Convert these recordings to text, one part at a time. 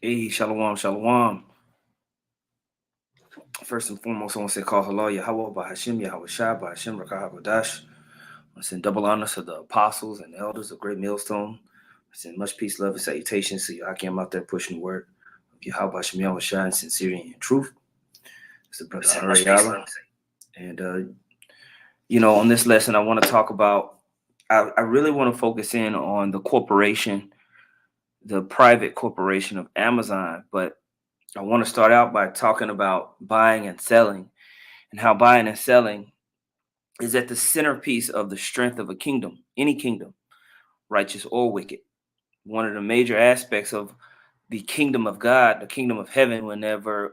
Hey, shalom, shalom. First and foremost, I want to say call hello, Yahweh, Bahashim, Yahweh Shai, Bahashim, Rakah Badash. I send double honors to the apostles and the elders of Great Millstone. I send much peace, love, and salutations to Yakim out there pushing the word of Yahweh, Bahashim, Yahweh Shai, in sincerity and truth. It's the brother Ariella. And, on this lesson, I want to talk about, I really want to focus in on the corporation, the private corporation of Amazon, but I want to start out by talking about buying and selling and how buying and selling is at the centerpiece of the strength of a kingdom, any kingdom, righteous or wicked. One of the major aspects of the kingdom of God, the kingdom of heaven, whenever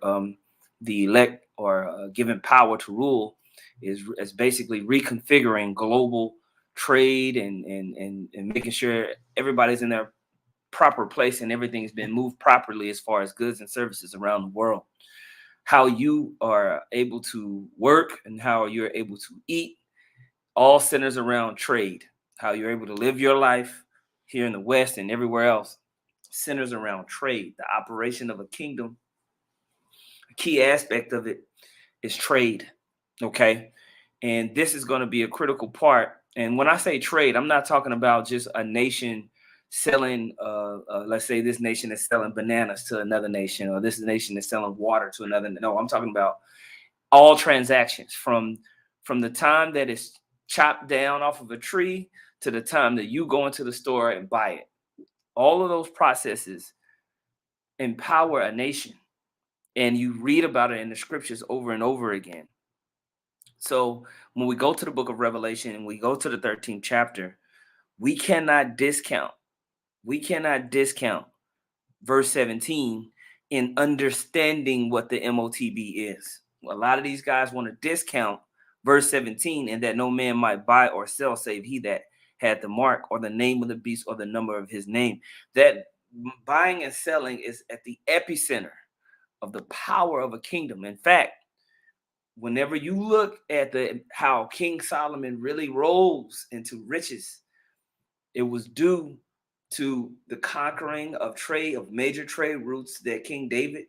the elect are given power to rule, is basically reconfiguring global trade and making sure everybody's in their proper place and everything's been moved properly as far as goods and services around the world. How you are able to work and how you're able to eat all centers around trade. How you're able to live your life here in the West and everywhere else centers around trade. The operation of a kingdom, a key aspect of it is trade. Okay. And this is going to be a critical part. And when I say trade, I'm not talking about just a nation selling, let's say this nation is selling bananas to another nation, or this nation is selling water to another. No, I'm talking about all transactions from the time that it's chopped down off of a tree to the time that you go into the store and buy it. All of those processes empower a nation, and you read about it in the scriptures over and over again. So when we go to the book of Revelation and we go to the 13th chapter, we cannot discount verse 17 in understanding what the MOTB is. A lot of these guys want to discount verse 17 and that no man might buy or sell save he that had the mark or the name of the beast or the number of his name. That buying and selling is at the epicenter of the power of a kingdom. In fact, whenever you look at how King Solomon really rose into riches, it was due to the conquering of major trade routes that King David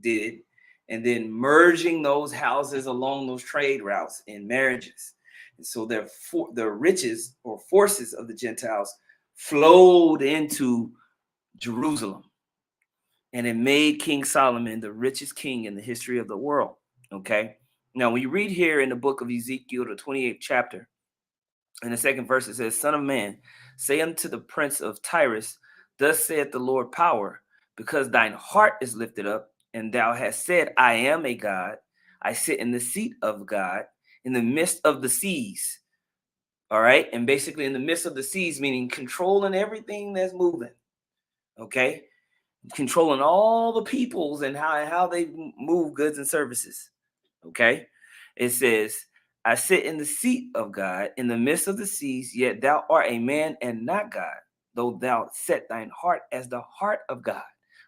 did, and then merging those houses along those trade routes in marriages. And so the riches or forces of the Gentiles flowed into Jerusalem, and it made King Solomon the richest king in the history of the world. Okay. Now, when you read here in the book of Ezekiel, the 28th chapter, in the second verse, it says, Son of man, say unto the prince of Tyrus, thus saith the Lord power, because thine heart is lifted up, and thou hast said, I am a God. I sit in the seat of God in the midst of the seas. All right. And basically in the midst of the seas, meaning controlling everything that's moving. Okay. Controlling all the peoples and how they move goods and services. Okay. It says, I sit in the seat of God in the midst of the seas, yet thou art a man and not God, though thou set thine heart as the heart of God,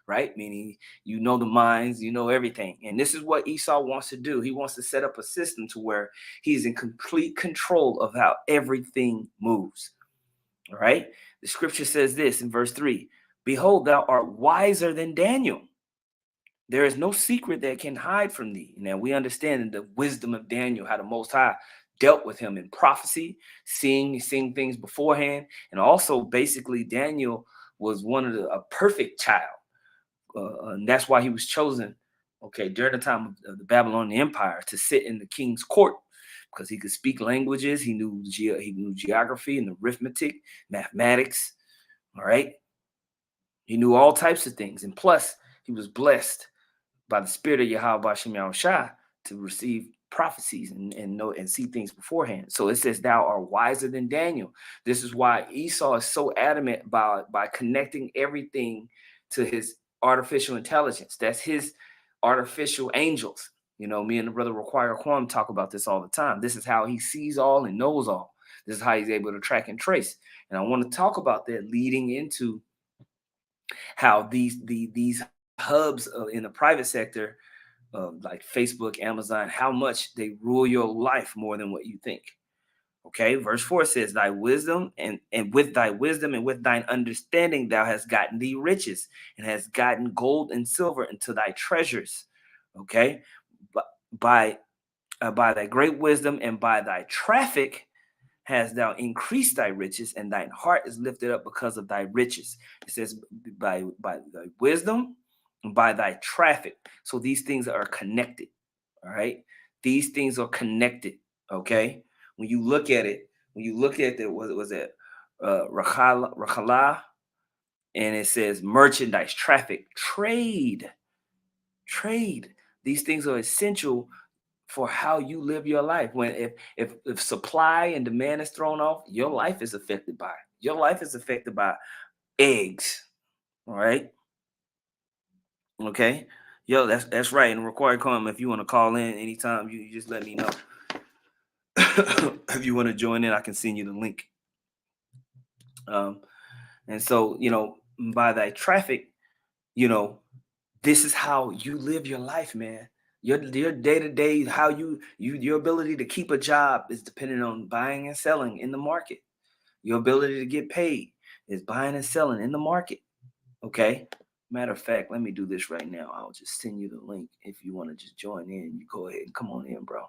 right? Meaning you know the minds, you know everything. And this is what Esau wants to do. He wants to set up a system to where he's in complete control of how everything moves. All right. The scripture says this in verse 3: Behold, thou art wiser than Daniel. There is no secret that can hide from thee. Now we understand the wisdom of Daniel, how the Most High dealt with him in prophecy, seeing things beforehand, and also basically Daniel was a perfect child, and that's why he was chosen. Okay, during the time of the Babylonian Empire to sit in the king's court because he could speak languages, he knew geography and arithmetic, mathematics. All right, he knew all types of things, and plus he was blessed by the spirit of Yahweh Bashem Yahushua to receive prophecies and know and see things beforehand. So it says, thou art wiser than Daniel. This is why Esau is so adamant by connecting everything to his artificial intelligence. That's his artificial angels. You know, me and the brother Require Kwam talk about this all the time. This is how he sees all and knows all. This is how he's able to track and trace. And I want to talk about that leading into how these hubs in the private sector, like Facebook, Amazon, how much they rule your life more than what you think. Okay, verse 4 says, Thy wisdom and with thy wisdom and with thine understanding thou hast gotten thee riches, and hast gotten gold and silver into thy treasures. Okay, but by thy great wisdom and by thy traffic hast thou increased thy riches, and thine heart is lifted up because of thy riches. It says, by thy wisdom and by thy traffic. So these things are connected. All right, these things are connected. Okay, when you look at it, when you look at the what was it, rakhala, and it says merchandise, traffic, trade. These things are essential for how you live your life. When if supply and demand is thrown off, your life is affected by it. Your life is affected by eggs. All right. Okay. Yo, that's right. And required comment. If you want to call in anytime, you just let me know. If you want to join in, I can send you the link. And so, by that traffic, you know, this is how you live your life, man. Your day-to-day, how your ability to keep a job is dependent on buying and selling in the market. Your ability to get paid is buying and selling in the market. Okay. Matter of fact, let me do this right now. I'll just send you the link. If you want to just join in, you go ahead and come on in, bro.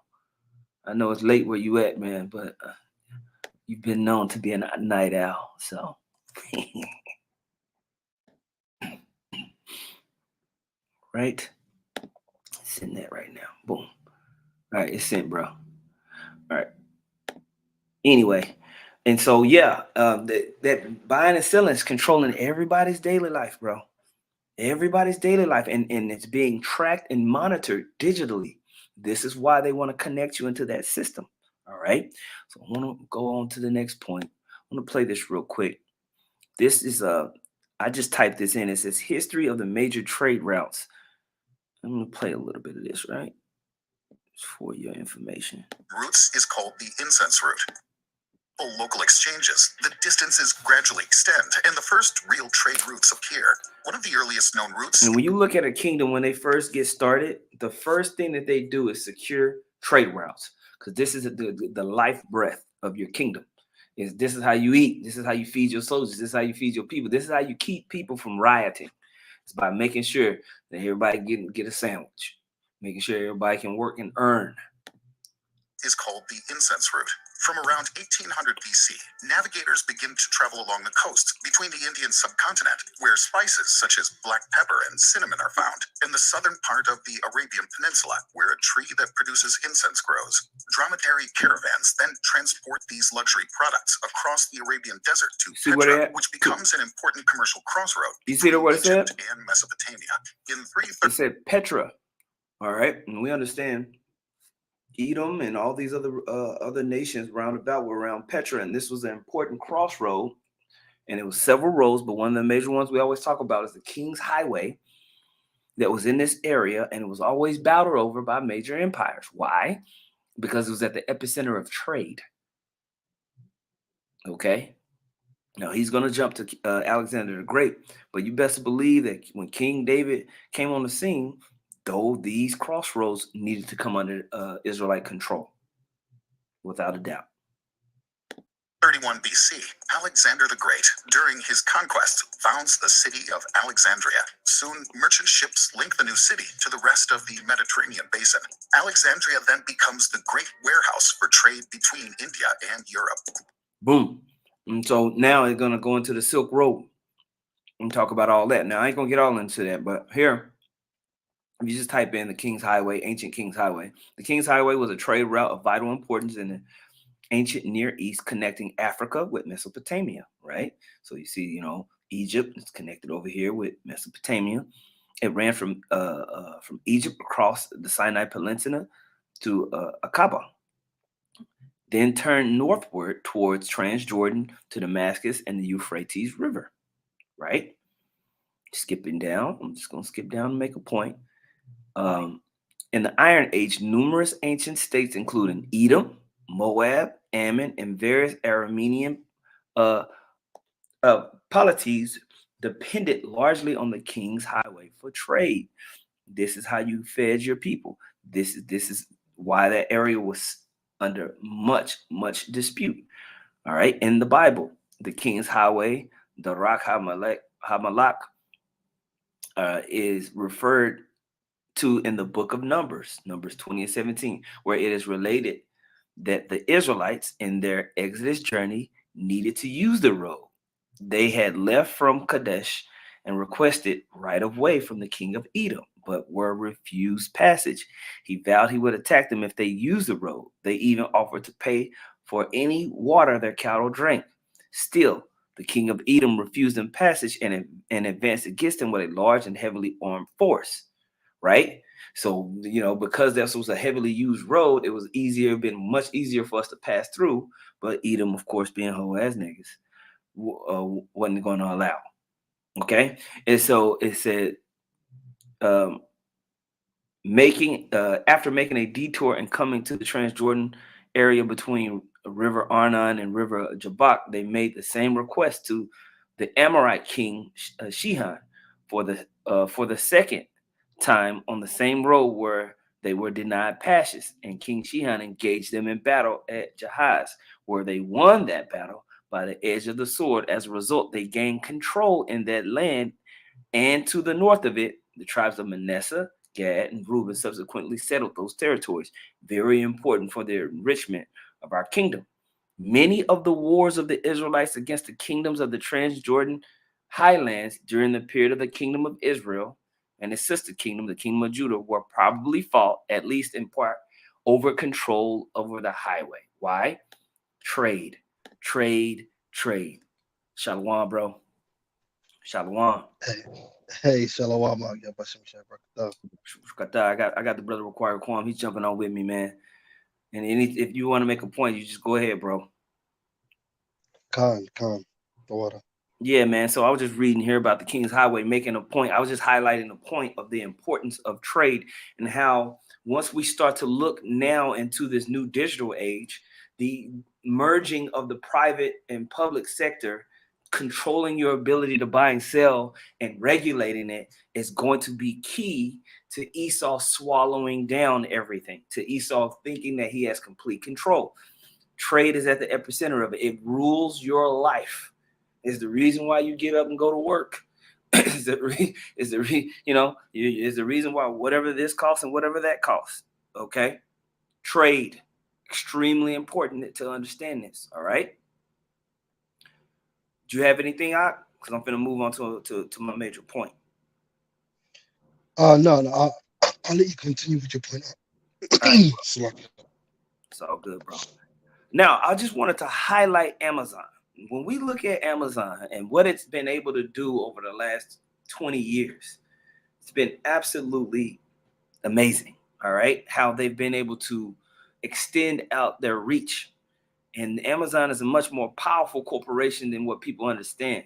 I know it's late where you at, man, but you've been known to be a night owl, so right. Send that right now. Boom. All right, it's sent, bro. All right. Anyway, and so yeah, that buying and selling is controlling everybody's daily life, bro. Everybody's daily life, and it's being tracked and monitored digitally. This is why they want to connect you into that system. All right. So I want to go on to the next point. I want to play this real quick. This is I just typed this in. It says history of the major trade routes. I'm gonna play a little bit of this, right? Just for your information. Routes is called the incense route. Local exchanges, the distances gradually extend, and the first real trade routes appear. One of the earliest known routes. And when you look at a kingdom, when they first get started, the first thing that they do is secure trade routes, because this is the life breath of your kingdom. This is how you eat. This is how you feed your soldiers. This is how you feed your people. This is how you keep people from rioting. It's by making sure that everybody get a sandwich, making sure everybody can work and earn. Is called the incense route. From around 1800 BC, navigators begin to travel along the coast between the Indian subcontinent, where spices such as black pepper and cinnamon are found, and the southern part of the Arabian Peninsula, where a tree that produces incense grows. Dromedary caravans then transport these luxury products across the Arabian desert to Petra, which becomes an important commercial crossroad between Egypt and Mesopotamia. In 330, it said Petra. All right, and we understand Edom and all these other nations round about were around Petra, and this was an important crossroad. And it was several roads, but one of the major ones we always talk about is the King's Highway that was in this area, and it was always battled over by major empires. Why? Because it was at the epicenter of trade. Okay. Now he's going to jump to Alexander the Great, but you best believe that when King David came on the scene, though these crossroads needed to come under Israelite control, without a doubt. 31 BC, Alexander the Great, during his conquest, founds the city of Alexandria. Soon, merchant ships link the new city to the rest of the Mediterranean basin. Alexandria then becomes the great warehouse for trade between India and Europe. Boom. And so now it's going to go into the Silk Road and talk about all that. Now, I ain't going to get all into that, but here, if you just type in the King's Highway, ancient King's Highway. The King's Highway was a trade route of vital importance in the ancient Near East, connecting Africa with Mesopotamia, right? So you see, Egypt is connected over here with Mesopotamia. It ran from Egypt across the Sinai Peninsula to Aqaba, then turned northward towards Transjordan to Damascus and the Euphrates River, right? Skipping down, I'm just going to skip down and make a point. In the Iron Age, numerous ancient states, including Edom, Moab, Ammon, and various Aramean polities, depended largely on the King's Highway for trade. This is how you fed your people. This is why that area was under much dispute. All right, in the Bible, the King's Highway, the Rock Hamalak, is referred to in the book of Numbers 20 and 17, where it is related that the Israelites in their Exodus journey needed to use the road. They had left from Kadesh and requested right of way from the king of Edom, but were refused passage. He vowed he would attack them if they used the road. They even offered to pay for any water their cattle drank. Still, the king of Edom refused them passage and advanced against them with a large and heavily armed force. Right? So, because this was a heavily used road, it was been much easier for us to pass through. But Edom, of course, being whole ass niggas, wasn't going to allow. Okay, and so it said, um, after making a detour and coming to the Transjordan area between River Arnon and River Jabbok, they made the same request to the Amorite king Shihan for the second time on the same road where they were denied passage, and King Shihan engaged them in battle at Jahaz, where they won that battle by the edge of the sword. As a result, they gained control in that land, and to the north of it, the tribes of Manasseh, Gad, and Reuben subsequently settled those territories. Very important for the enrichment of our kingdom. Many of the wars of the Israelites against the kingdoms of the Transjordan highlands during the period of the kingdom of Israel and its sister kingdom, the kingdom of Judah, were probably fought, at least in part, over control over the highway. Why? Trade, trade, trade. Shalom, bro. Shalom. Hey, Shalom, Yabashim Shabrakata. I got the brother Required Quam. He's jumping on with me, man. And if you want to make a point, you just go ahead, bro. Khan, the water. Yeah, man. So I was just reading here about the King's Highway, making a point. I was just highlighting the point of the importance of trade and how once we start to look now into this new digital age, the merging of the private and public sector, controlling your ability to buy and sell and regulating it is going to be key to Esau swallowing down everything, to Esau thinking that he has complete control. Trade is at the epicenter of it. It rules your life. Is the reason why you get up and go to work. is the reason why whatever this costs and whatever that costs. Okay, trade, extremely important to understand this. All right. Do you have anything out? Because I'm gonna move on to my major point. No, I'll let you continue with your point. All right, Slack. it's all good, bro. Now, I just wanted to highlight Amazon. When we look at Amazon and what it's been able to do over the last 20 years, it's been absolutely amazing. All right. How they've been able to extend out their reach. And Amazon is a much more powerful corporation than what people understand.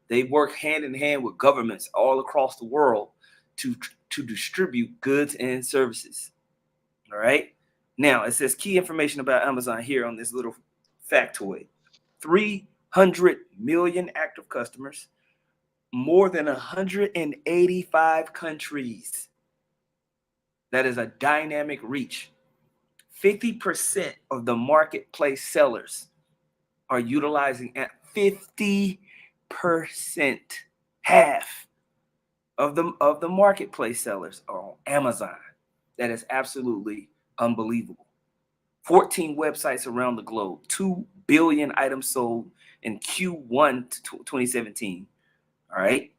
They work hand in hand with governments all across the world to distribute goods and services. All right. Now, it says key information about Amazon here on this little factoid. 300 million active customers, more than 185 countries. That is a dynamic reach. 50% of the marketplace sellers are utilizing at 50%, half of the marketplace sellers are on Amazon. That is absolutely unbelievable. 14 websites around the globe, 2 billion items sold in Q1 2017. All right.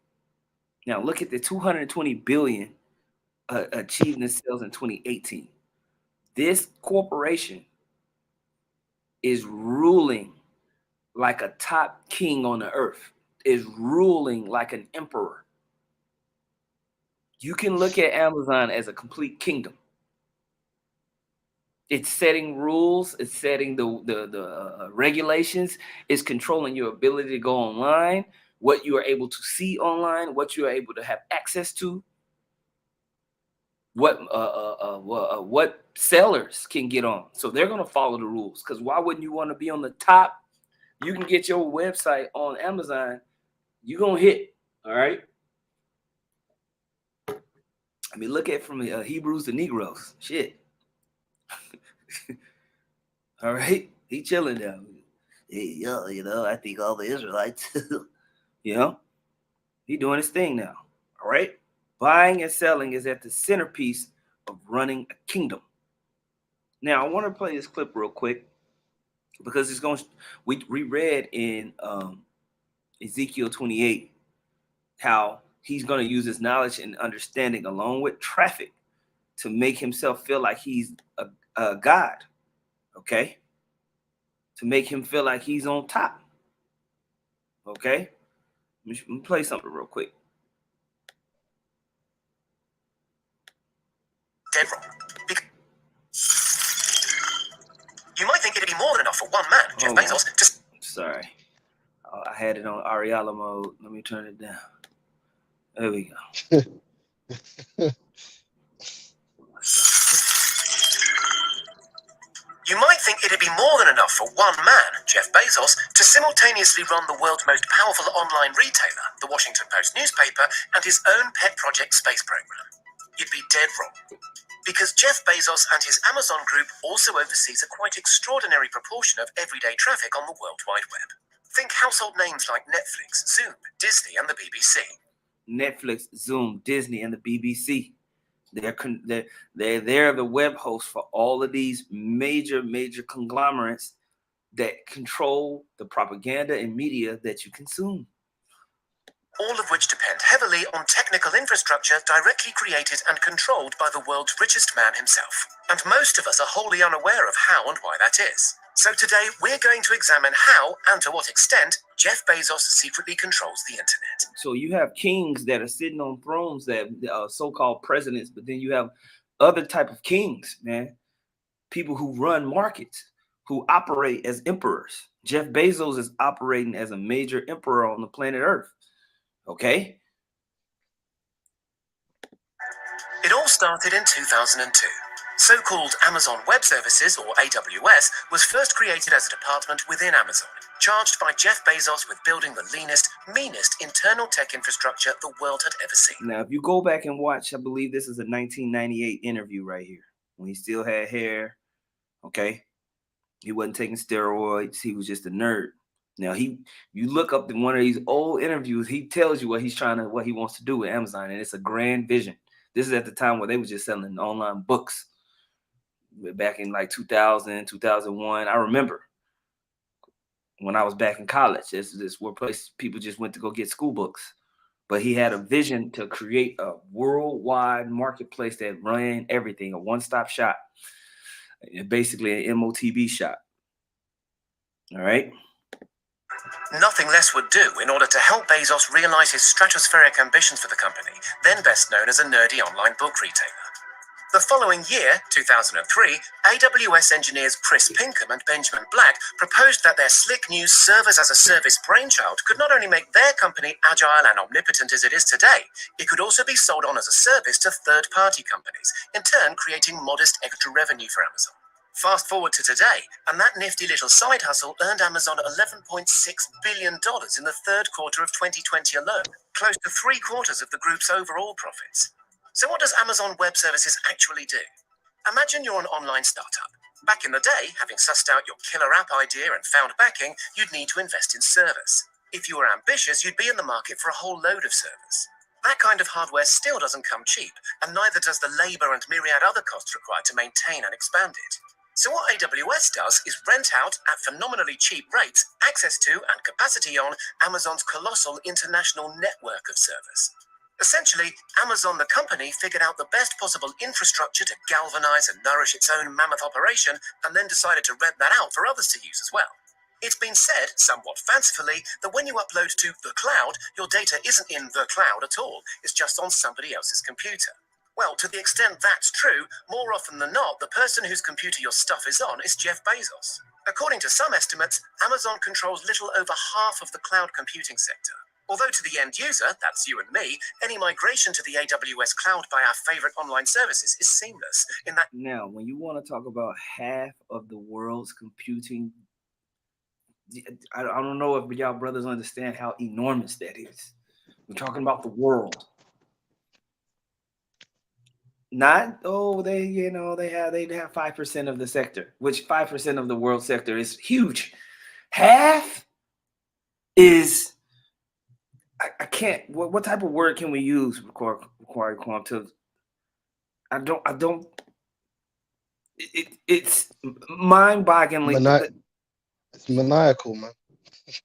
Now look at the 220 billion achieved in sales in 2018. This corporation is ruling like a top king on the earth, is ruling like an emperor. You can look at Amazon as a complete kingdom. It's setting rules, it's setting the regulations, it's controlling your ability to go online, what you are able to see online, what you are able to have access to, what sellers can get on. So they're going to follow the rules, because why wouldn't you want to be on the top? You can get your website on Amazon, you're going to hit, all right? I mean, look at from Hebrews to Negroes. Shit. All right, he chilling now. Hey, yo, I think all the Israelites, he doing his thing now. All right, buying and selling is at the centerpiece of running a kingdom. Now, I want to play this clip real quick because it's going. We read in Ezekiel 28 how he's going to use his knowledge and understanding along with traffic to make himself feel like he's a god. Okay, to make him feel like he's on top. Okay, let me play something real quick. Dead wrong. You might think it'd be more than enough for one man, Jeff Bezos. Sorry, I had it on Ariala mode. Let me turn it down. There we go. You might think it'd be more than enough for one man, Jeff Bezos, to simultaneously run the world's most powerful online retailer, the Washington Post newspaper, and his own pet project space program. You'd be dead wrong. Because Jeff Bezos and his Amazon group also oversees a quite extraordinary proportion of everyday traffic on the World Wide Web. Think household names like Netflix, Zoom, Disney, and the BBC. Netflix, Zoom, Disney, and the BBC. They're the web hosts for all of these major conglomerates that control the propaganda and media that you consume. All of which depend heavily on technical infrastructure directly created and controlled by the world's richest man himself. And most of us are wholly unaware of how and why that is. So today, we're going to examine how and to what extent Jeff Bezos secretly controls the internet. So you have kings that are sitting on thrones that are so-called presidents, but then you have other type of kings, man. People who run markets, who operate as emperors. Jeff Bezos is operating as a major emperor on the planet Earth. Okay? It all started in 2002. So-called Amazon Web Services, or AWS, was first created as a department within Amazon, charged by Jeff Bezos with building the leanest, meanest internal tech infrastructure the world had ever seen. Now, if you go back and watch, I believe this is a 1998 interview right here, when he still had hair, okay? He wasn't taking steroids. He was just a nerd. Now, you look up in one of these old interviews, he tells you what he wants to do with Amazon, and it's a grand vision. This is at the time where they were just selling online books. Back in like 2000, 2001. I remember when I was back in college, this where place people just went to go get school books. But he had a vision to create a worldwide marketplace that ran everything, a one-stop shop, basically an MOTB shop. All right. Nothing less would do in order to help Bezos realize his stratospheric ambitions for the company, then best known as a nerdy online book retailer. The following year, 2003, AWS engineers Chris Pinkham and Benjamin Black proposed that their slick new servers-as-a-service brainchild could not only make their company agile and omnipotent as it is today, it could also be sold on as a service to third-party companies, in turn creating modest extra revenue for Amazon. Fast forward to today, and that nifty little side hustle earned Amazon $11.6 billion in the third quarter of 2020 alone, close to 3/4 of the group's overall profits. So what does Amazon Web Services actually do? Imagine you're an online startup. Back in the day, having sussed out your killer app idea and found backing, you'd need to invest in servers. If you were ambitious, you'd be in the market for a whole load of servers. That kind of hardware still doesn't come cheap, and neither does the labor and myriad other costs required to maintain and expand it. So what AWS does is rent out, at phenomenally cheap rates, access to and capacity on Amazon's colossal international network of servers. Essentially, Amazon the company figured out the best possible infrastructure to galvanize and nourish its own mammoth operation, and then decided to rent that out for others to use as well. It's been said, somewhat fancifully, that when you upload to the cloud, your data isn't in the cloud at all, it's just on somebody else's computer. Well, to the extent that's true, more often than not, the person whose computer your stuff is on is Jeff Bezos. According to some estimates, Amazon controls little over half of the cloud computing sector. Although to the end user, that's you and me, any migration to the AWS cloud by our favorite online services is seamless in that. Now, when you want to talk about half of the world's computing, I don't know if y'all brothers understand how enormous that is. We're talking about the world. Not they have 5% of the sector, which 5% of the world sector is huge. Half is I can't. What type of word can we use? Require quantum. I don't. It's mind-bogglingly. Mani- it's maniacal, man.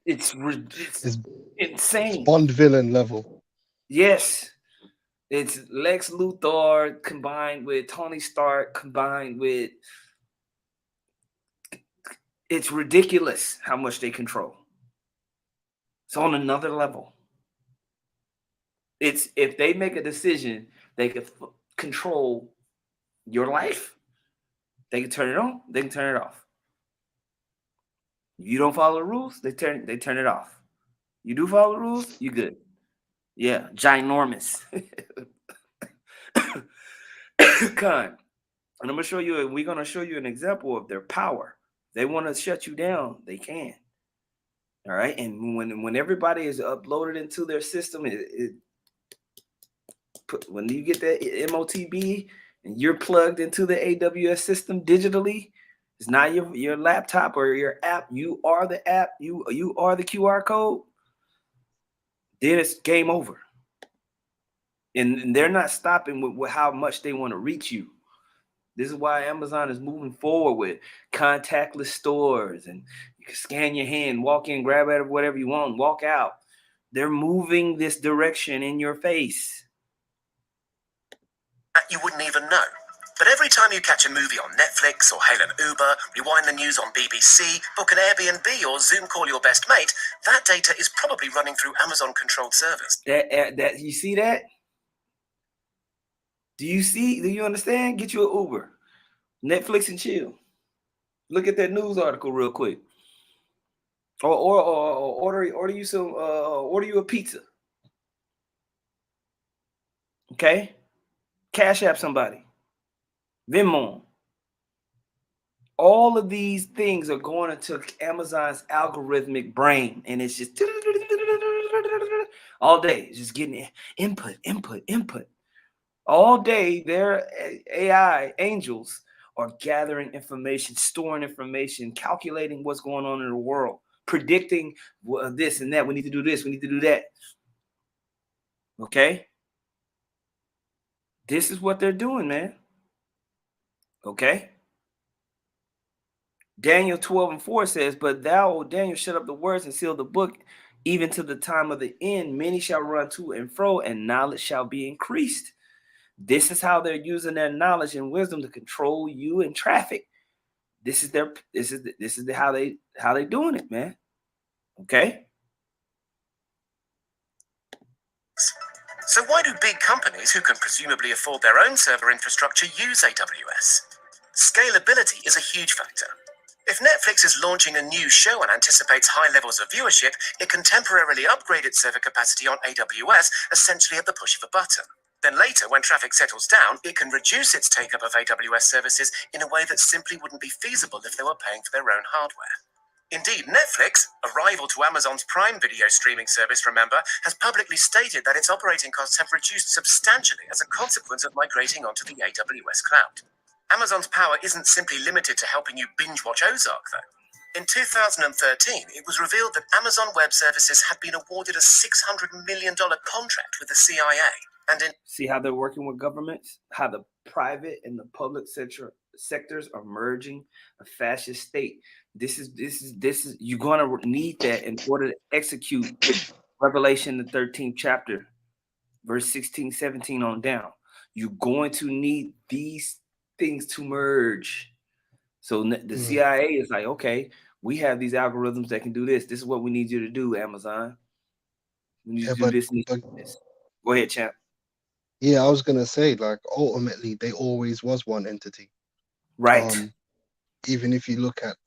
It's It's it's insane. Bond villain level. Yes, it's Lex Luthor combined with Tony Stark combined with. It's ridiculous how much they control. It's on another level. It's if they make a decision, they can control your life. They can turn it on. They can turn it off. You don't follow the rules, they turn it off. You do follow the rules, you good. Yeah, ginormous. Con. And I'm gonna show you. We're gonna show you an example of their power. They want to shut you down. They can. All right. And when everybody is uploaded into their system, when you get that MOTB and you're plugged into the AWS system digitally, it's not your laptop or your app. You are the app. You are the QR code. Then it's game over. And they're not stopping with how much they want to reach you. This is why Amazon is moving forward with contactless stores, and you can scan your hand, walk in, grab at whatever you want, walk out. They're moving this direction in your face. You wouldn't even know. But every time you catch a movie on Netflix or hail an Uber, rewind the news on BBC, book an Airbnb or Zoom call your best mate, that data is probably running through Amazon-controlled servers. That you see that? Do you understand? Get you an Uber, Netflix and chill. Look at that news article real quick. Or order you some order you a pizza. Okay? Cash app somebody. Venmo. All of these things are going into Amazon's algorithmic brain, and it's just all day, just getting input. All day, their AI angels are gathering information, storing information, calculating what's going on in the world, predicting this and that. We need to do this. We need to do that. Okay? This is what they're doing, man. Okay? Daniel 12:4 says, but thou, O Daniel, shut up the words and seal the book, even to the time of the end. Many shall run to and fro, and knowledge shall be increased. This is how they're using their knowledge and wisdom to control you and traffic. This is how they doing it, man. Okay. So why do big companies who can presumably afford their own server infrastructure use AWS? Scalability is a huge factor. If Netflix is launching a new show and anticipates high levels of viewership, it can temporarily upgrade its server capacity on AWS, essentially at the push of a button. Then later, when traffic settles down, it can reduce its take-up of AWS services in a way that simply wouldn't be feasible if they were paying for their own hardware. Indeed, Netflix, a rival to Amazon's Prime Video streaming service, remember, has publicly stated that its operating costs have reduced substantially as a consequence of migrating onto the AWS cloud. Amazon's power isn't simply limited to helping you binge-watch Ozark, though. In 2013, it was revealed that Amazon Web Services had been awarded a $600 million contract with the CIA. And see how they're working with governments, how the private and the public sectors are merging a fascist state. This is you're gonna need that in order to execute Revelation, the 13th chapter, verse 16, 17 on down. You're going to need these things to merge. So the CIA is like, okay, we have these algorithms that can do this. This is what we need you to do, Amazon. We need Yeah, to do this. This. Go ahead, champ. yeah, I was gonna say, like, ultimately, they always was one entity. Right. Even if you look at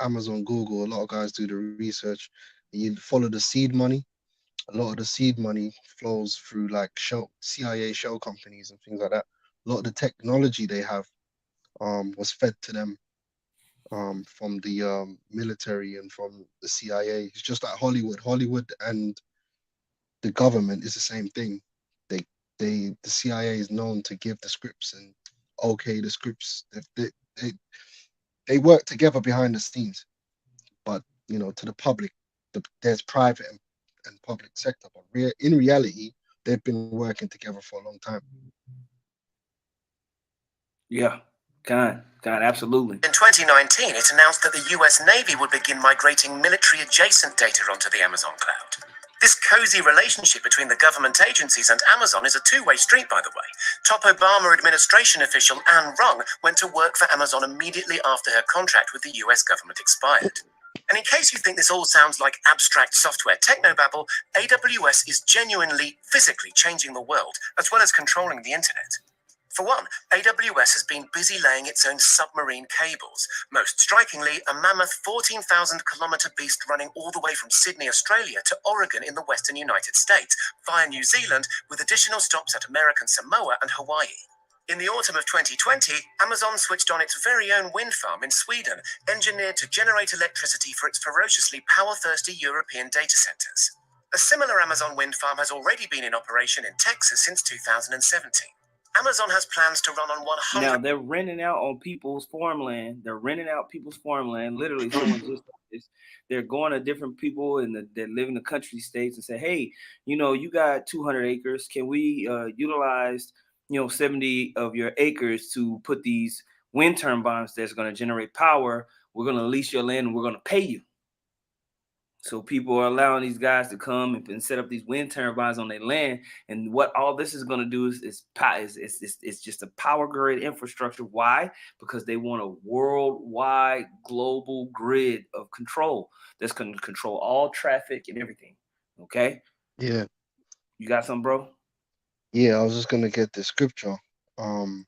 Amazon, Google, a lot of guys do the research. You follow the seed money. A lot of the seed money flows through like CIA shell companies and things like that. A lot of the technology they have was fed to them from the military and from the CIA. It's just like Hollywood. Hollywood and the government is the same thing. They the CIA is known to give the scripts and okay the scripts. They, they work together behind the scenes, but to the public, there's private and public sector. But in reality, they've been working together for a long time. Yeah, God, absolutely. In 2019, it announced that the US Navy would begin migrating military adjacent data onto the Amazon cloud. This cozy relationship between the government agencies and Amazon is a two-way street, by the way. Top Obama administration official Anne Rung went to work for Amazon immediately after her contract with the US government expired. And in case you think this all sounds like abstract software technobabble, AWS is genuinely, physically changing the world, as well as controlling the internet. For one, AWS has been busy laying its own submarine cables, most strikingly, a mammoth 14,000-kilometre beast running all the way from Sydney, Australia to Oregon in the western United States, via New Zealand, with additional stops at American Samoa and Hawaii. In the autumn of 2020, Amazon switched on its very own wind farm in Sweden, engineered to generate electricity for its ferociously power-thirsty European data centres. A similar Amazon wind farm has already been in operation in Texas since 2017. Amazon has plans to run on 100. Now they're renting out on people's farmland. They're renting out people's farmland. Literally, someone just this. They're going to different people that live in the country states and say, "Hey, you got 200 acres. Can we utilize 70 of your acres to put these wind turbines that's going to generate power? We're going to lease your land and we're going to pay you." So people are allowing these guys to come and set up these wind turbines on their land. And what all this is going to do is just a power grid infrastructure. Why? Because they want a worldwide global grid of control that's going to control all traffic and everything. Okay, Yeah, you got something, bro? yeah. I was just gonna get the scripture. Um,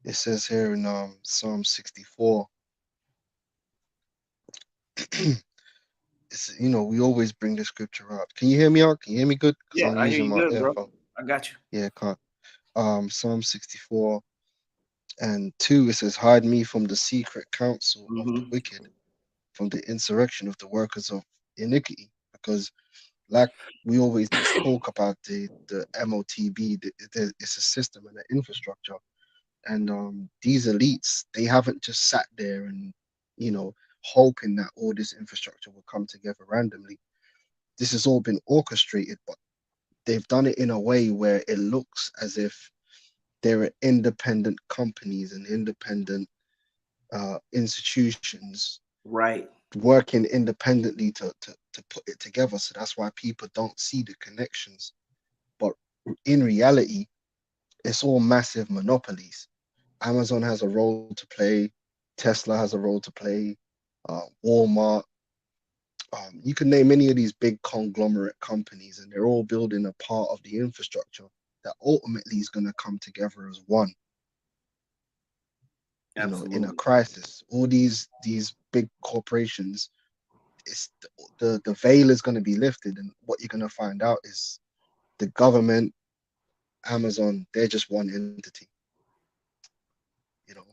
it says here in Psalm 64. It's we always bring the scripture out. Can you hear me out? Can you hear me good? Because Yeah, I'm I hear using you my good, bro. earphone. I got you. Yeah, can't. Psalm 64 and 2, it says, hide me from the secret counsel of the Mm-hmm. wicked, from the insurrection of the workers of iniquity. Because like we always talk about the MOTB, it's a system and an infrastructure. And these elites, they haven't just sat there and, you know, hoping that all this infrastructure will come together randomly. This has all been orchestrated, but they've done it in a way where it looks as if there are independent companies and independent institutions Right. working independently to put it together. So that's why people don't see the connections. But in reality, it's all massive monopolies. Amazon has a role to play, Tesla has a role to play, Walmart. You can name any of these big conglomerate companies, and they're all building a part of the infrastructure that ultimately is going to come together as one. In a Absolutely. crisis, all these big corporations, it's the veil is going to be lifted, and what you're going to find out is the government, Amazon, they're just one entity, you know,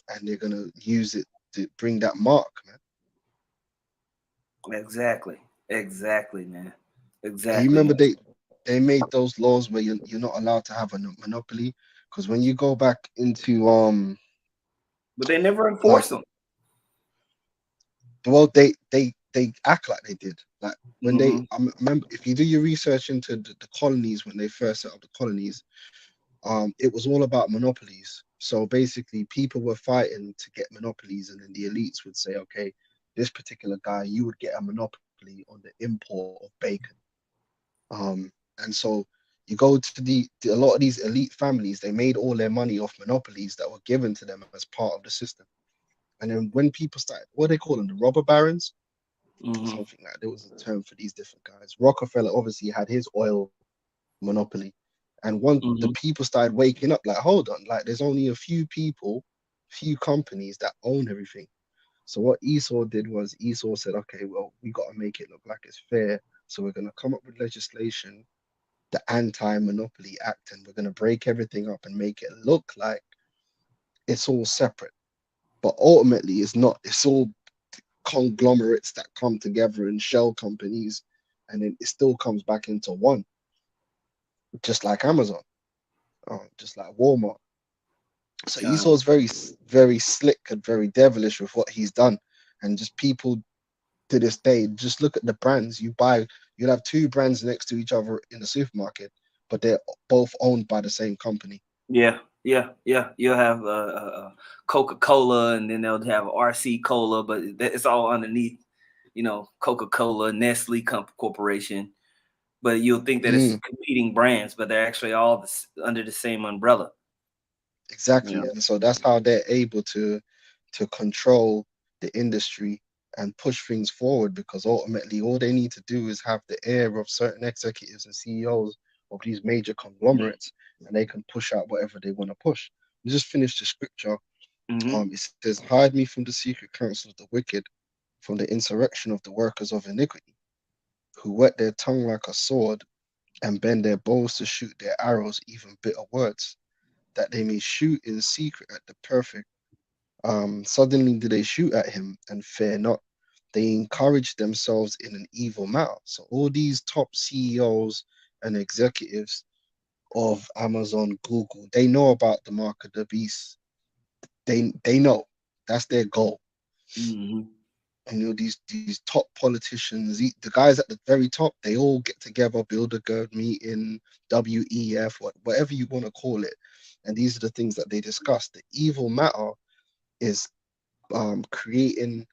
and they're going to use it to bring that mark, man. Exactly. Exactly, man. And you Exactly, remember man. they made those laws where you're not allowed to have a monopoly, because when you go back into But they never like, enforce them. well, they act like they did. Like when Mm-hmm. I remember, if you do your research into the colonies, when they first set up the colonies, it was all about monopolies. So basically, people were fighting to get monopolies, and then the elites would say, okay, this particular guy, you would get a monopoly on the import of bacon. And so you go to a lot of these elite families, they made all their money off monopolies that were given to them as part of the system. And then when people started, what they call them, the robber barons, or Mm-hmm. something like that. There was a term for these different guys. Rockefeller obviously had his oil monopoly. And once the Mm-hmm. people started waking up, like, hold on, like there's only a few people, few companies that own everything. So what Esau did was Esau said, okay, well, we got to make it look like it's fair. So we're going to come up with legislation, the Anti-Monopoly Act, and we're going to break everything up and make it look like it's all separate. But ultimately, it's not. It's all conglomerates that come together and shell companies, and then it still comes back into one. just like Amazon, just like Walmart. So God. Esau's very slick and very devilish with what he's done, and just people to this day just look at the brands you buy. You'll have two brands next to each other in the supermarket, but they're both owned by the same company. Yeah, yeah, yeah. You'll have Coca-Cola, and then they'll have RC Cola, but it's all underneath, Coca-Cola, Nestle Corporation. But you'll think that it's Mm, competing brands, but they're actually all under the same umbrella. You exactly, know. and so that's how they're able to control the industry and push things forward, because ultimately all they need to do is have the ear of certain executives and CEOs of these major conglomerates, and they can push out whatever they want to push. We just finished the scripture. Mm-hmm. It says, "Hide me from the secret counsel of the wicked, from the insurrection of the workers of iniquity, who whet their tongue like a sword and bend their bows to shoot their arrows, even bitter words, that they may shoot in secret at the perfect. Suddenly do they shoot at him and fear not. They encourage themselves in an evil matter." So all these top CEOs and executives of Amazon, Google, they know about the mark of the beast. They know that's their goal. Mm-hmm. And these top politicians, the guys at the very top, they all get together, build a good meeting, WEF, whatever you want to call it, and these are the things that they discuss. The evil matter is creating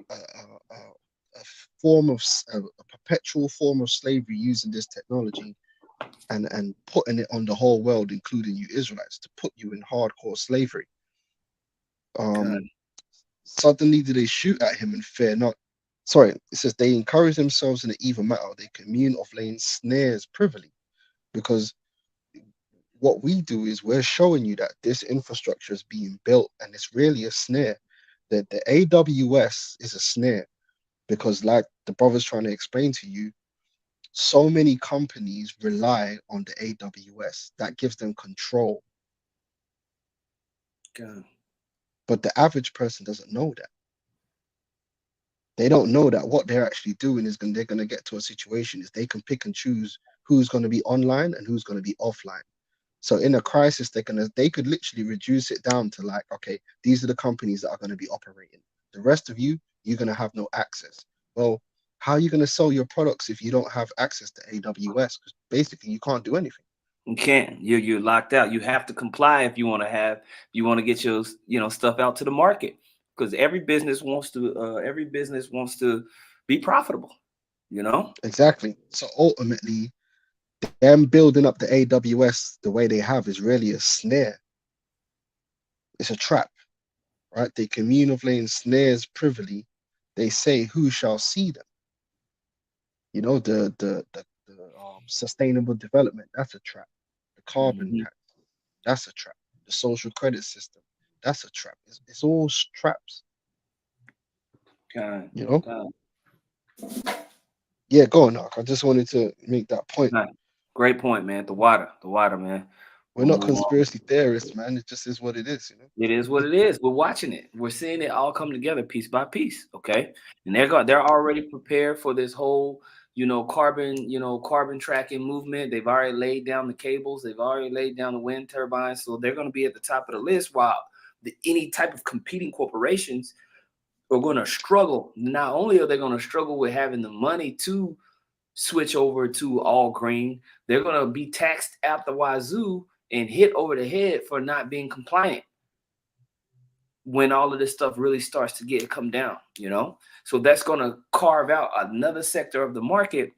a form of a perpetual form of slavery using this technology, and putting it on the whole world, including you Israelites, to put you in hardcore slavery. God. Um, Suddenly do they shoot at him and fear not. Sorry, it says they encourage themselves in the evil matter. They commune of laying snares privily, because what we do is we're showing you that this infrastructure is being built, and it's really a snare. That the AWS is a snare, because, like the brother's trying to explain to you, so many companies rely on the AWS. That gives them control, God. but the average person doesn't know that. They don't know that what they're actually doing is they're going to get to a situation is they can pick and choose who's going to be online and who's going to be offline. So in a crisis, they could literally reduce it down to like, okay, these are the companies that are going to be operating. The rest of you, you're going to have no access. Well, how are you going to sell your products if you don't have access to AWS? Because basically you can't do anything. You can't. You're locked out. You have to comply if you want to get your stuff out to the market, because every business wants to be profitable. You know. Exactly. So ultimately, them building up the AWS the way they have is really a snare. It's a trap, right? They commune of laying snares privily. They say, "Who shall see them?" The sustainable development, that's a trap. The carbon Mm-hmm. tax, that's a trap. The social credit system, that's a trap. It's all traps, God. you know. God. Yeah, go on, Ark. I just wanted to make that point. God. Great point, man. The water, man. We're We'll not move on. conspiracy theorists, man. It just is what it is, you know. It is what it is. We're watching it. We're seeing it all come together piece by piece. Okay, and they're already prepared for this whole carbon tracking movement. They've already laid down the cables. They've already laid down the wind turbines. So they're going to be at the top of the list. While any type of competing corporations are going to struggle. Not only are they going to struggle with having the money to switch over to all green, they're going to be taxed out the wazoo and hit over the head for not being compliant when all of this stuff really starts to come down. So that's going to carve out another sector of the market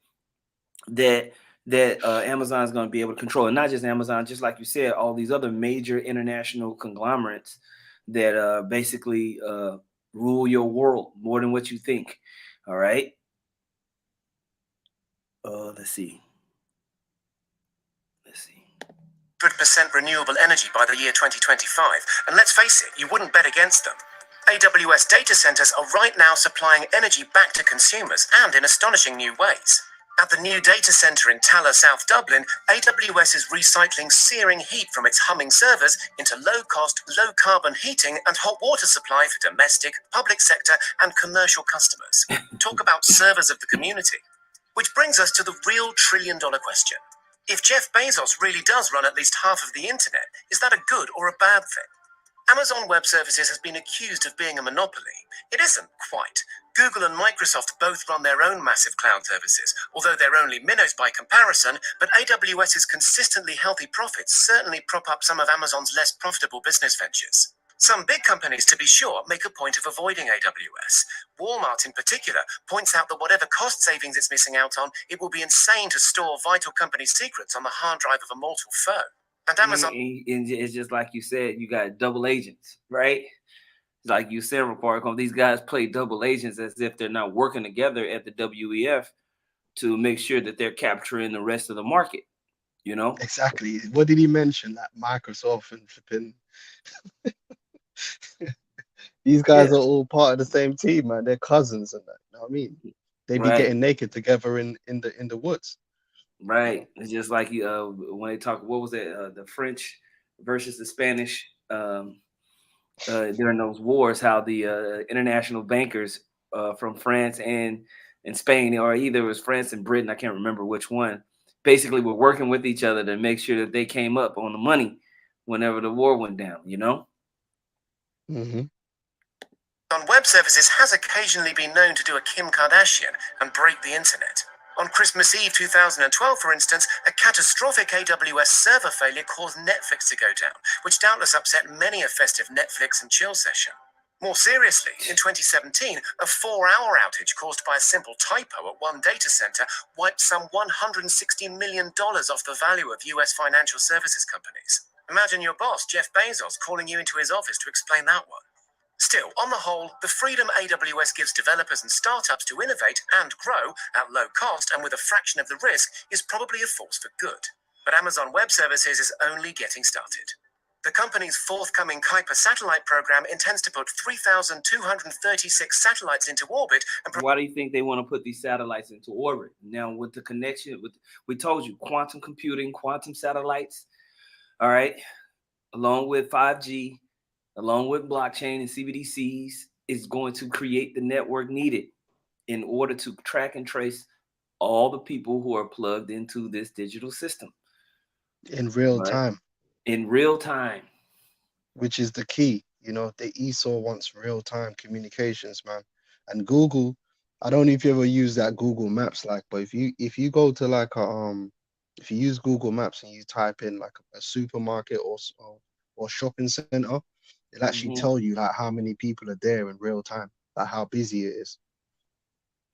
that Amazon is going to be able to control. And not just Amazon, just like you said, all these other major international conglomerates that basically rule your world more than what you think. All right. Let's see. Let's see. 100% renewable energy by the year 2025. And let's face it, you wouldn't bet against them. AWS data centers are right now supplying energy back to consumers, and in astonishing new ways. At the new data center in Talla, South Dublin, AWS is recycling searing heat from its humming servers into low-cost, low-carbon heating and hot water supply for domestic, public sector, and commercial customers. Talk about servers of the community. Which brings us to the real trillion-dollar question. If Jeff Bezos really does run at least half of the internet, is that a good or a bad thing? Amazon Web Services has been accused of being a monopoly. It isn't quite. Google and Microsoft both run their own massive cloud services, although they're only minnows by comparison, but AWS's consistently healthy profits certainly prop up some of Amazon's less profitable business ventures. Some big companies, to be sure, make a point of avoiding AWS. Walmart, in particular, points out that whatever cost savings it's missing out on, it will be insane to store vital company secrets on the hard drive of a mortal foe. And Amazon... And it's just like you said, you got double agents, right? Like you said, Ricardo, these guys play double agents as if they're not working together at the WEF to make sure that they're capturing the rest of the market, you know? Exactly. What did he mention? That Microsoft and flipping. These guys Yeah, are all part of the same team, man. They're cousins and that. You know what I mean? They be right, getting naked together in the woods. You right. know? It's just like when they talk, what was it, the French versus the Spanish during those wars, how the international bankers from France and Spain, or either it was France and Britain, I can't remember which one, basically were working with each other to make sure that they came up on the money whenever the war went down, you know? Mm-hmm. On Web Services has occasionally been known to do a Kim Kardashian and break the internet. On Christmas Eve 2012, for instance, a catastrophic AWS server failure caused Netflix to go down, which doubtless upset many a festive Netflix and chill session. More seriously, in 2017, a 4-hour outage caused by a simple typo at one data center wiped some $160 million off the value of US financial services companies. Imagine your boss, Jeff Bezos, calling you into his office to explain that one. Still, on the whole, the freedom AWS gives developers and startups to innovate and grow at low cost and with a fraction of the risk is probably a force for good. But Amazon Web Services is only getting started. The company's forthcoming Kuiper satellite program intends to put 3,236 satellites into orbit and... Why do you think they want to put these satellites into orbit? Now, with the connection, we told you, quantum computing, quantum satellites, all right, along with 5G, along with blockchain and CBDCs, is going to create the network needed in order to track and trace all the people who are plugged into this digital system, In real right? time, In real time. which is the key. You know, the ESO wants real time communications, man. And Google, I don't know if you ever use that Google Maps, like, but if you go to like a if you use Google Maps and you type in like a supermarket or shopping center, it'll actually tell Mhm. you like how many people are there in real time, like how busy it is.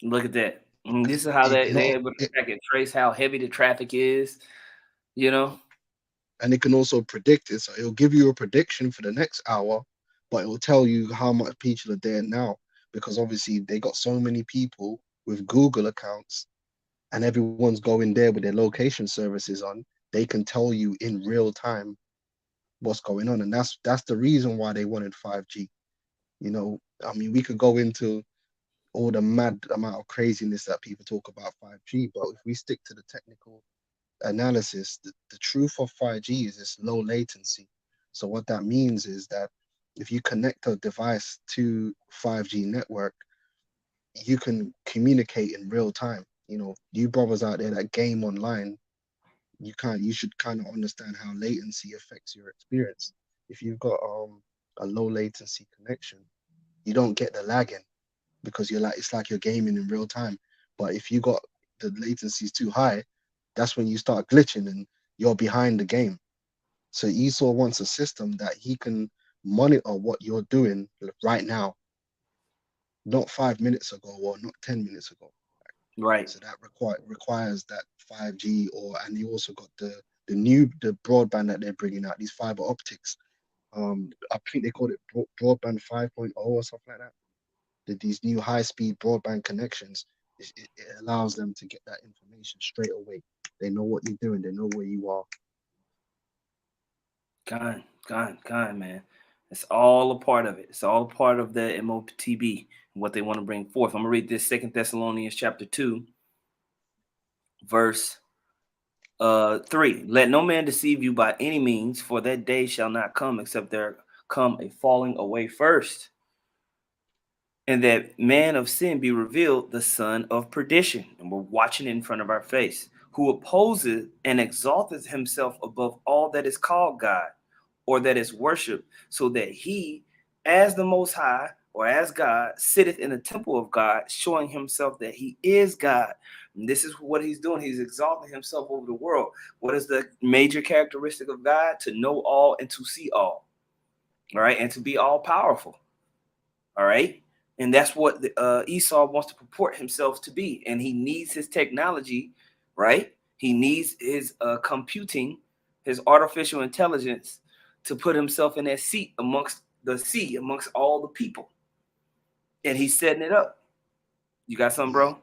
Look at that. And This is how it they can they all able to it, track and trace how heavy the traffic is. You know. and it can also predict it. So it'll give you a prediction for the next hour, but it will tell you how much people are there now because obviously they got so many people with Google accounts and everyone's going there with their location services on. They can tell you in real time what's going on, and that's the reason why they wanted 5G. You know, I mean, we could go into all the mad amount of craziness that people talk about 5G, but if we stick to the technical analysis, the truth of 5G is it's low latency. So what that means is that if you connect a device to 5G network, you can communicate in real time. You know, you brothers out there that game online, you should kind of understand how latency affects your experience. If you've got a low latency connection, you don't get the lagging because you're like it's like you're gaming in real time. But if you got the latency is too high, that's when you start glitching and you're behind the game. So Esau wants a system that he can monitor what you're doing right now, not 5 minutes ago or not 10 minutes ago. Right. So that requires that 5G and you also got the broadband that they're bringing out, these fiber optics. I think they called it broadband 5.0 or something like that. These new high-speed broadband connections, it allows them to get that information straight away. They know what you're doing. They know where you are. Kind, man. It's all a part of it. It's all a part of the MOTB and what they want to bring forth. I'm gonna read this Second Thessalonians chapter 2, verse 3. Let no man deceive you by any means, for that day shall not come except there come a falling away first, and that man of sin be revealed, the son of perdition. And we're watching it in front of our face. who opposes and exalteth himself above all that is called God or that is worshipped, so that he, as the Most High, or as God, sitteth in the temple of God, showing himself that he is God. And this is what he's doing. He's exalting himself over the world. What is the major characteristic of God? To know all and to see all. All right. And to be all powerful. All right. And that's what Esau wants to purport himself to be. And he needs his technology, right? He needs his computing, his artificial intelligence to put himself in that seat amongst the sea, amongst all the people. And he's setting it up. You got something, bro?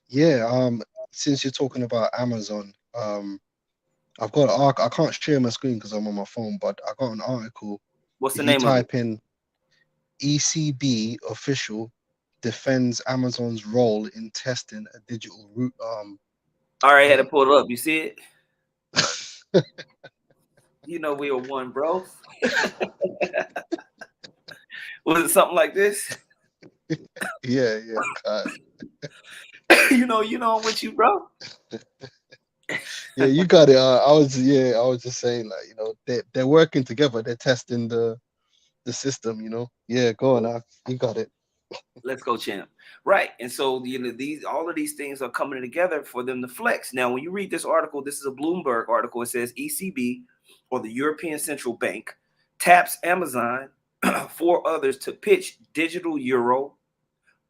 Yeah. Since you're talking about Amazon, I've got an I can't share my screen because I'm on my phone, but I got an article. What's the If you name of it? type in ECB official defends Amazon's role in testing a digital route. I already had to pull it up. You see it? You know we were one, bro. Was it something like this? Yeah, God. you know I'm with you, bro. Yeah, you got it. I was just saying, like, they're working together. They're testing the system. Yeah, go on. You got it. Let's go, champ. Right. And so all of these things are coming together for them to flex. Now, when you read this article, this is a Bloomberg article. It says ECB, or the European Central Bank, taps Amazon for others to pitch digital euro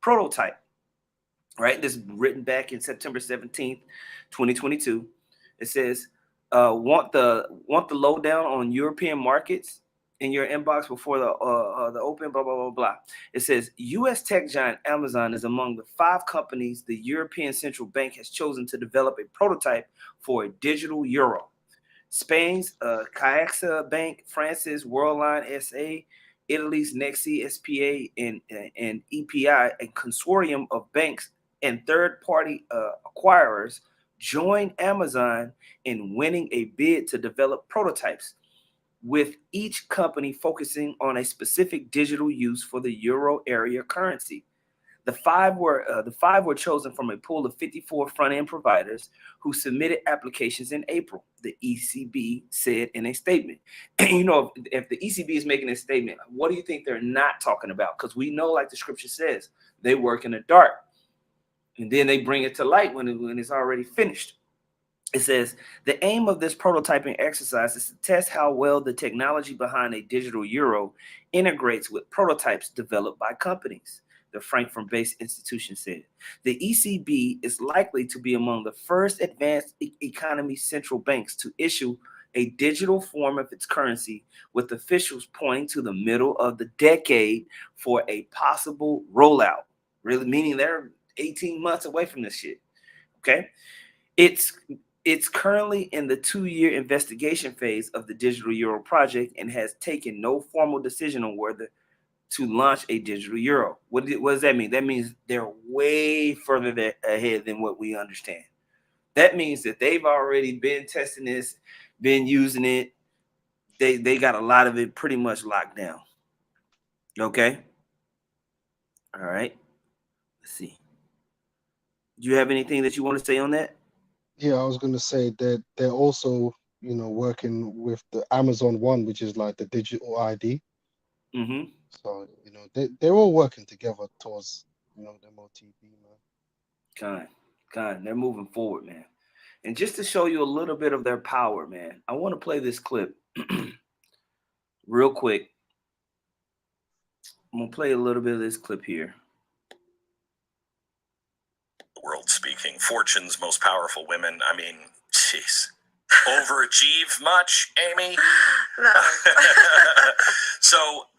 prototype. Right. This is written back in September 17th, 2022. It says, want the lowdown on European markets in your inbox before the open, blah, blah, blah, blah. It says U.S. tech giant Amazon is among the 5 companies the European Central Bank has chosen to develop a prototype for a digital euro. Spain's Caixa Bank, France's Worldline SA, Italy's Nexi SPA, and EPI, a consortium of banks and third-party acquirers, joined Amazon in winning a bid to develop prototypes, with each company focusing on a specific digital use for the euro area currency. The five were chosen from a pool of 54 front-end providers who submitted applications in April, the ECB said in a statement. And if the ECB is making a statement, what do you think they're not talking about? Because we know, like the scripture says, they work in the dark, and then they bring it to light when it's already finished. It says, the aim of this prototyping exercise is to test how well the technology behind a digital euro integrates with prototypes developed by companies, the Frankfurt-based institution said. The ECB is likely to be among the first advanced economy central banks to issue a digital form of its currency, with officials pointing to the middle of the decade for a possible rollout. Really, meaning they're 18 months away from this shit. Okay? It's currently in the 2-year investigation phase of the digital euro project and has taken no formal decision on whether to launch a digital euro. What does that mean? That means they're way further ahead than what we understand. That means that they've already been testing this, been using it. They got a lot of it pretty much locked down. Okay. All right. Let's see. Do you have anything that you want to say on that? Yeah, I was gonna say that they're also, working with the Amazon One, which is like the digital ID. Mm-hmm. So, they're all working together towards, the MOTB, man. Kind. They're moving forward, man. And just to show you a little bit of their power, man, I want to play this clip real quick. I'm going to play a little bit of this clip here. World speaking, Fortune's most powerful women. I mean, jeez. Overachieve much, Amy? No. So,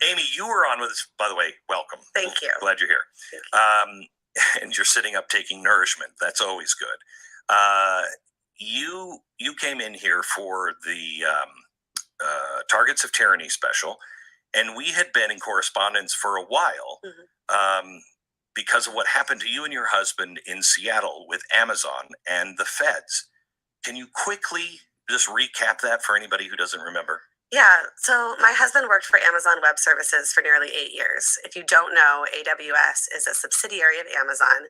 Amy, you were on with us, by the way. Welcome. Thank you. Glad you're here. And you're sitting up taking nourishment. That's always good. You came in here for the Targets of Tyranny special, and we had been in correspondence for a while. Mm-hmm. Because of what happened to you and your husband in Seattle with Amazon and the feds. Can you quickly just recap that for anybody who doesn't remember? Yeah, so my husband worked for Amazon Web Services for nearly 8 years. If you don't know, AWS is a subsidiary of Amazon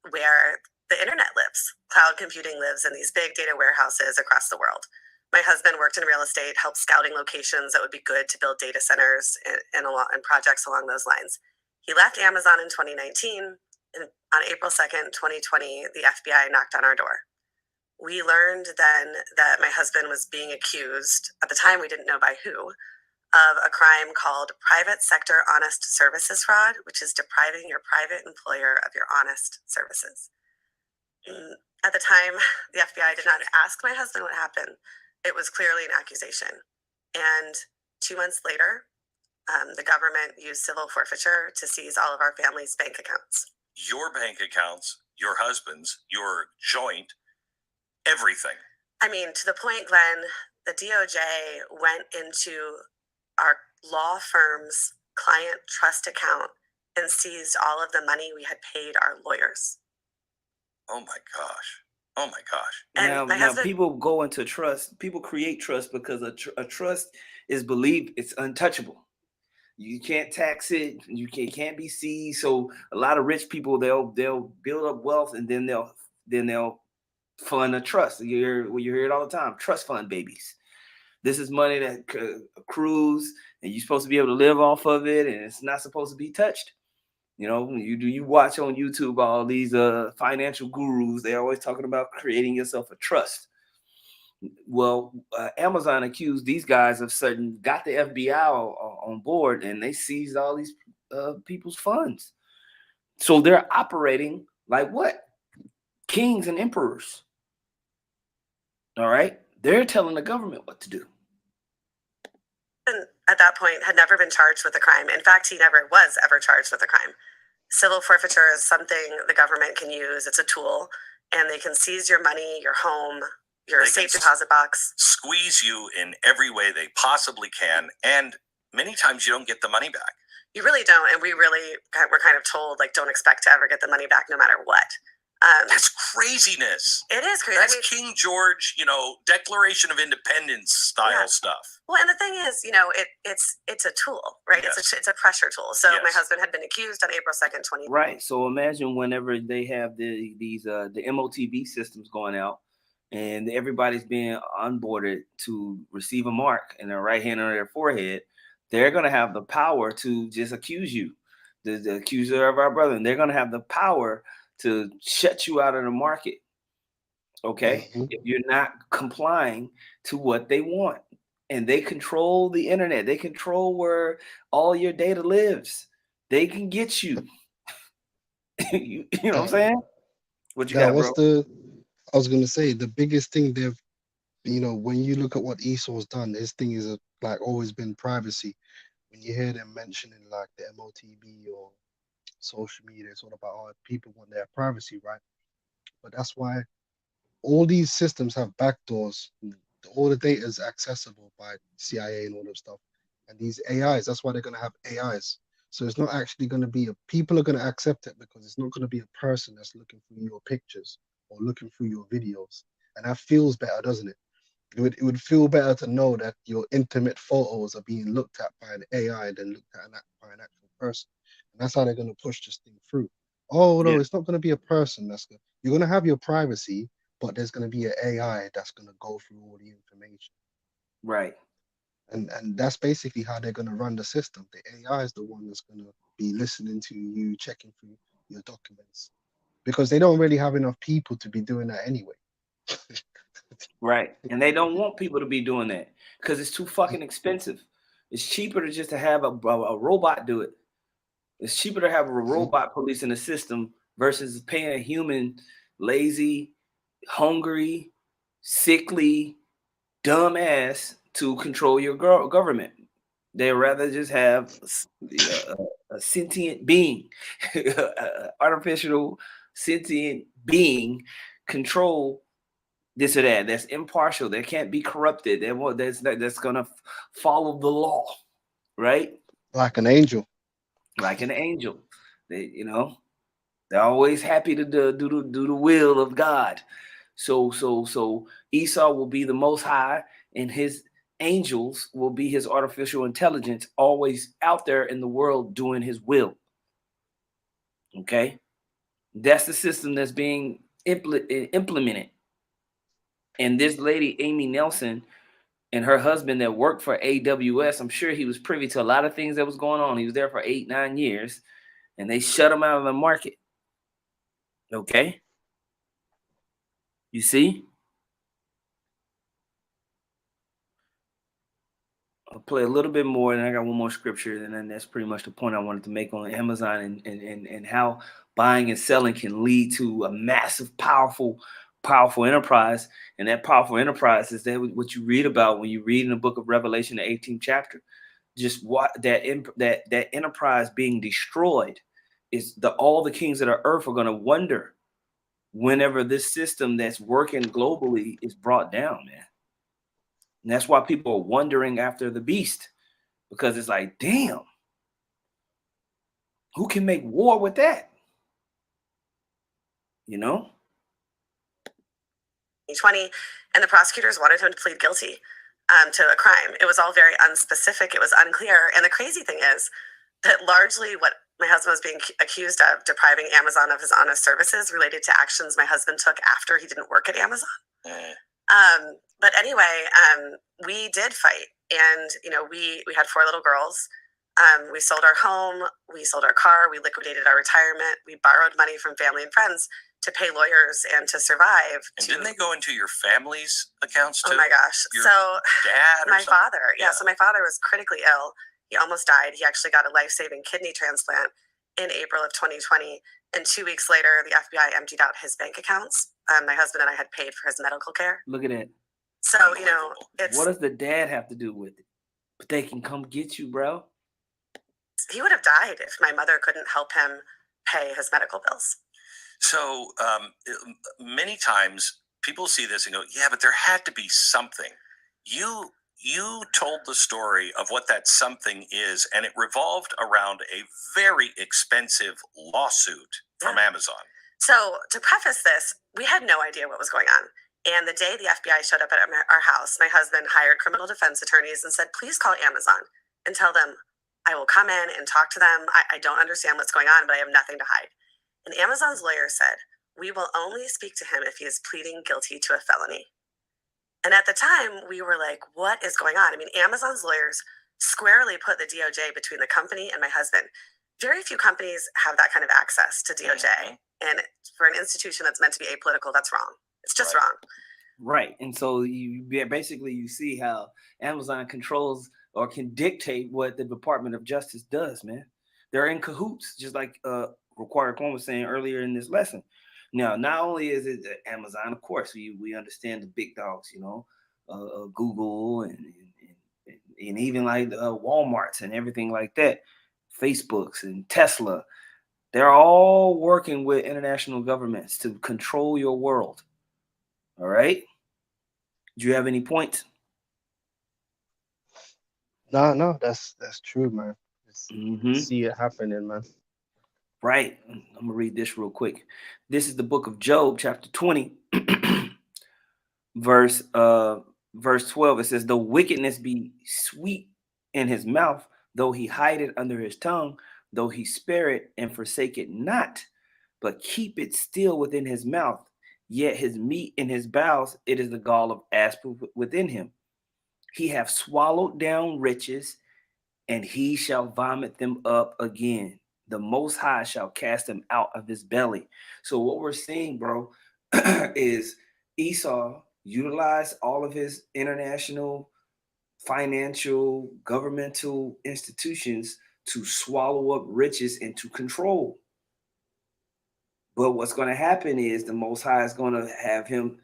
where the internet lives. cloud computing lives in these big data warehouses across the world. My husband worked in real estate, helped scouting locations that would be good to build data centers and projects along those lines. He left Amazon in 2019, and on April 2nd, 2020, the FBI knocked on our door. We learned then that my husband was being accused, at the time we didn't know by who, of a crime called private sector honest services fraud, which is depriving your private employer of your honest services. At the time, the FBI did not ask my husband what happened. It was clearly an accusation. And 2 months later, the government used civil forfeiture to seize all of our family's bank accounts. Your bank accounts, your husband's, your joint, everything. I mean, to the point, Glenn, the DOJ went into our law firm's client trust account and seized all of the money we had paid our lawyers. Oh my gosh. Oh my gosh. And Now people go into trust. People create trust because a trust is believed. It's untouchable. You can't tax it. You can't be seized. So a lot of rich people, they'll build up wealth and then they'll fund a trust. You hear it all the time. Trust fund babies. This is money that accrues, and you're supposed to be able to live off of it, and it's not supposed to be touched. You know, you watch on YouTube all these financial gurus. They're always talking about creating yourself a trust. Well, Amazon accused these guys of got the FBI on board, and they seized all these people's funds. So they're operating like what? Kings and emperors. All right? They're telling the government what to do. And at that point, had never been charged with a crime. In fact, he never was ever charged with a crime. Civil forfeiture is something the government can use. It's a tool, and they can seize your money, your home, your safe deposit box. Squeeze you in every way they possibly can, and many times you don't get the money back. You really don't, and we're kind of told, like, don't expect to ever get the money back no matter what. That's craziness. It is crazy. That's King George, Declaration of Independence style stuff. Well, and the thing is, it's a tool, right? Yes. It's a pressure tool. So Yes. My husband had been accused on April 2nd, 2020. Right. So imagine whenever they have the MOTB systems going out, and everybody's being onboarded to receive a mark in their right hand or their forehead, they're going to have the power to just accuse you, the accuser of our brother, and they're going to have the power to shut you out of the market, okay? Mm-hmm. If you're not complying to what they want. And they control the internet. They control where all your data lives. They can get you. you know what I'm saying? What you got, bro? I was going to say, the biggest thing they've, when you look at what Esau's done, his thing is like always been privacy. When you hear them mentioning like the MOTB or social media, it's all about people want their privacy, right? But that's why all these systems have backdoors. All the data is accessible by CIA and all that stuff. And these AIs, that's why they're going to have AIs. So it's not actually going to be people are going to accept it because it's not going to be a person that's looking through your pictures or looking through your videos. And that feels better, doesn't it? It would feel better to know that your intimate photos are being looked at by an AI than looked at by an actual person. And that's how they're going to push this thing through. Oh, no, It's not going to be a person. You're going to have your privacy, but there's going to be an AI that's going to go through all the information. Right. And that's basically how they're going to run the system. The AI is the one that's going to be listening to you, checking through your documents. Because they don't really have enough people to be doing that anyway. Right. And they don't want people to be doing that because it's too fucking expensive. It's cheaper to just to have a robot do it. It's cheaper to have a robot policing the system versus paying a human, lazy, hungry, sickly, dumb ass to control your government. They'd rather just have a sentient being, artificial sentient being control this or that. That's impartial. That can't be corrupted. That's gonna follow the law, right? Like an angel. Like an angel. They're always happy to do the will of God. So Esau will be the Most High, and his angels will be his artificial intelligence, always out there in the world doing his will. Okay, that's the system that's being implemented. And this lady, Amy Nelson, and her husband that worked for AWS, I'm sure he was privy to a lot of things that was going on. He was there for 8-9 years, and they shut him out of the market. Okay? You see? I'll play a little bit more, and I got one more scripture, and then that's pretty much the point I wanted to make on Amazon and how buying and selling can lead to a massive, powerful enterprise. And that powerful enterprise is that what you read about when you read in the book of Revelation, the 18th chapter. Just what that enterprise being destroyed is all the kings of the earth are going to wonder whenever this system that's working globally is brought down, man. And that's why people are wondering after the beast, because it's like, damn, who can make war with that? You know? 2020, and the prosecutors wanted him to plead guilty to a crime. It was all very unspecific. It was unclear. And the crazy thing is that largely what my husband was being accused of, depriving Amazon of his honest services, related to actions my husband took after he didn't work at Amazon. But anyway, we did fight, and we had 4 little girls. We sold our home, we sold our car, we liquidated our retirement, we borrowed money from family and friends to pay lawyers and to survive. And didn't they go into your family's accounts too? Oh my gosh! Your so dad, or my something? father, yeah. So my father was critically ill. He almost died. He actually got a life-saving kidney transplant in April of 2020, and 2 weeks later, the FBI emptied out his bank accounts. My husband and I had paid for his medical care. Look at that. So it's what does the dad have to do with it? But they can come get you, bro. He would have died if my mother couldn't help him pay his medical bills. So many times people see this and go, yeah, but there had to be something. You told the story of what that something is, and it revolved around a very expensive lawsuit from Amazon. So to preface this, we had no idea what was going on. And the day the FBI showed up at our house, my husband hired criminal defense attorneys and said, please call Amazon and tell them I will come in and talk to them. I don't understand what's going on, but I have nothing to hide. And Amazon's lawyer said, we will only speak to him if he is pleading guilty to a felony. And at the time, we were like, what is going on? I mean, Amazon's lawyers squarely put the DOJ between the company and my husband. Very few companies have that kind of access to DOJ. And for an institution that's meant to be apolitical, that's wrong. It's just wrong. Right. And so you see how Amazon controls or can dictate what the Department of Justice does, man. They're in cahoots, just like Required Corn was saying earlier in this lesson. Now, not only is it Amazon, of course, we understand the big dogs, Google and even like Walmarts and everything like that, Facebooks and Tesla. They're all working with international governments to control your world. All right. Do you have any points? No, that's true, man. See it happening, man. Right. I'm gonna read this real quick. This is the book of Job, chapter 20, verse 12. It says, though wickedness be sweet in his mouth, though he hide it under his tongue, though he spare it and forsake it not, but keep it still within his mouth, yet his meat in his bowels, it is the gall of asp within him. He hath swallowed down riches, and he shall vomit them up again. The Most High shall cast them out of his belly. So what we're seeing, bro, is Esau utilized all of his international, financial, governmental institutions to swallow up riches and to control. But what's going to happen is the Most High is going to have him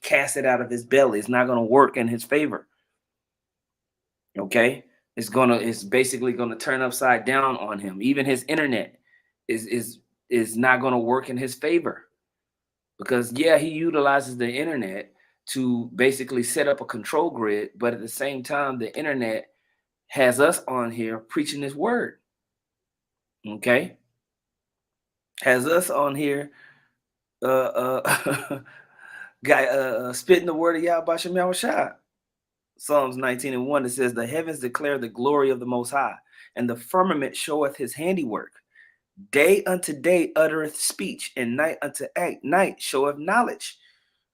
cast it out of his belly. It's not going to work in his favor. Okay, it's basically going to turn upside down on him. Even his internet is not going to work in his favor, because he utilizes the internet to basically set up a control grid, but at the same time, the internet has us on here preaching his word. Okay, has us on here spitting the word of Yahweh Shem Yahushua. Psalms 19:1, it says, the heavens declare the glory of the Most High, and the firmament showeth his handiwork. Day unto day uttereth speech, and night unto night showeth knowledge.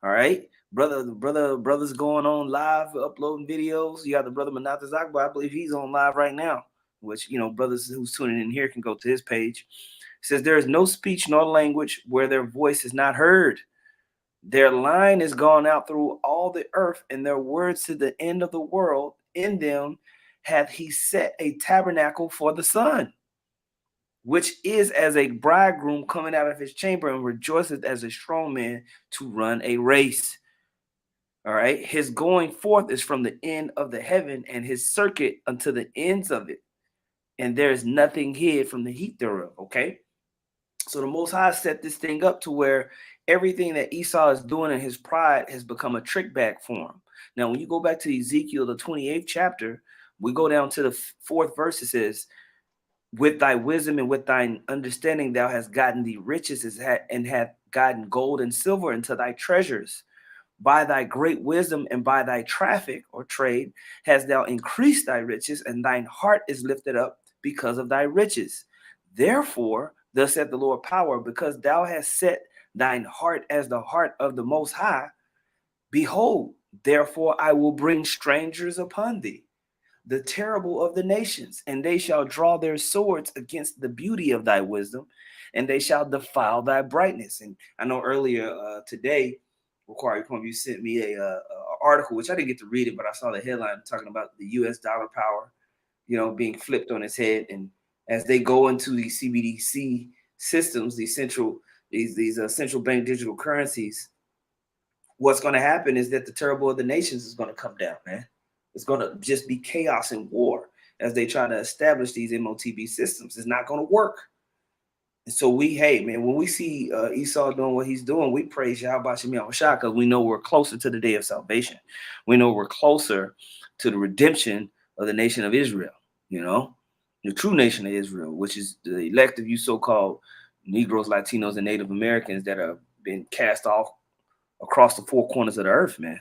All right, brothers going on live, uploading videos. You got the brother Manata Zakba. I believe he's on live right now. Which brothers who's tuning in here can go to his page. It says there is no speech nor language where their voice is not heard. Their line is gone out through all the earth, and their words to the end of the world. In them hath he set a tabernacle for the sun, which is as a bridegroom coming out of his chamber, and rejoiceth as a strong man to run a race. All right. His going forth is from the end of the heaven, and his circuit unto the ends of it. And there is nothing hid from the heat thereof. Okay. So the Most High set this thing up to where everything that Esau is doing in his pride has become a trick bag for him. Now, when you go back to Ezekiel, the 28th chapter, we go down to the fourth verse. It says, with thy wisdom and with thine understanding, thou hast gotten the riches and have gotten gold and silver into thy treasures. By thy great wisdom and by thy traffic or trade hast thou increased thy riches, and thine heart is lifted up because of thy riches. Therefore, thus saith the Lord power, because thou hast set thine heart as the heart of the Most High, behold, therefore I will bring strangers upon thee, the terrible of the nations, and they shall draw their swords against the beauty of thy wisdom, and they shall defile thy brightness. And I know earlier today, you sent me a article, which I didn't get to read it, but I saw the headline talking about the U.S. dollar power, being flipped on its head. And as they go into these CBDC systems, these central bank digital currencies, what's going to happen is that the terrible of the nations is going to come down, man. It's going to just be chaos and war as they try to establish these MOTB systems. It's not going to work. And so when we see Esau doing what he's doing, we praise Yahweh Shem Yahushua because we know we're closer to the day of salvation. We know we're closer to the redemption of the nation of Israel, the true nation of Israel, which is the elect of you so-called Negroes, Latinos, and Native Americans that have been cast off across the four corners of the earth, man.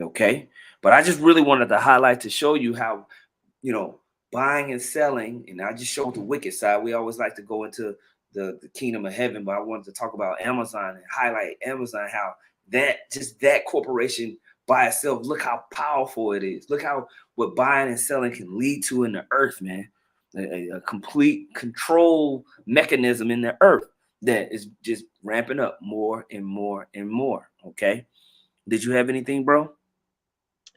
Okay. But I just really wanted to highlight to show you how, buying and selling, and I just showed the wicked side. We always like to go into the kingdom of heaven, but I wanted to talk about Amazon and highlight Amazon, how that corporation by itself, look how powerful it is. Look how what buying and selling can lead to in the earth, man. A complete control mechanism in the earth that is just ramping up more and more and more. Okay. Did you have anything, bro?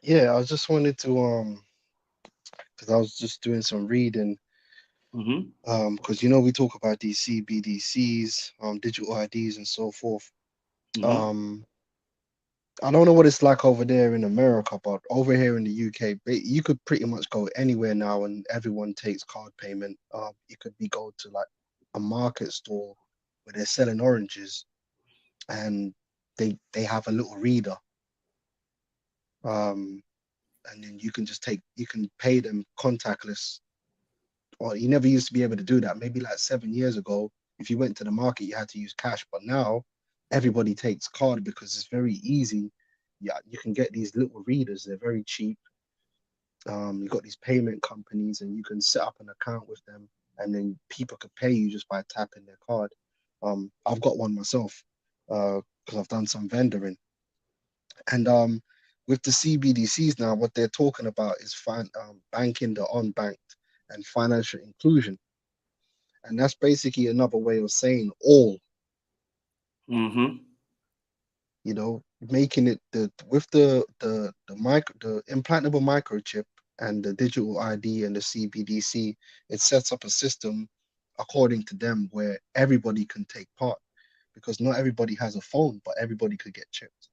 Yeah, I just wanted to because I was just doing some reading. Because we talk about these CBDCs, digital IDs and so forth. I don't know what it's like over there in America, but over here in the UK, you could pretty much go anywhere now and everyone takes card payment. You could go to like a market store where they're selling oranges and they have a little reader. And then you can pay them contactless. Or you never used to be able to do that. Maybe like 7 years ago, if you went to the market, you had to use cash. But now everybody takes card because it's very easy. Yeah, you can get these little readers. They're very cheap. You've got these payment companies and you can set up an account with them and then people could pay you just by tapping their card. I've got one myself because I've done some vendoring. And with the CBDCs now, what they're talking about is banking the unbanked and financial inclusion. And that's basically another way of saying all. Making it with the implantable microchip and the digital ID and the CBDC, it sets up a system according to them where everybody can take part, because not everybody has a phone, but everybody could get chipped.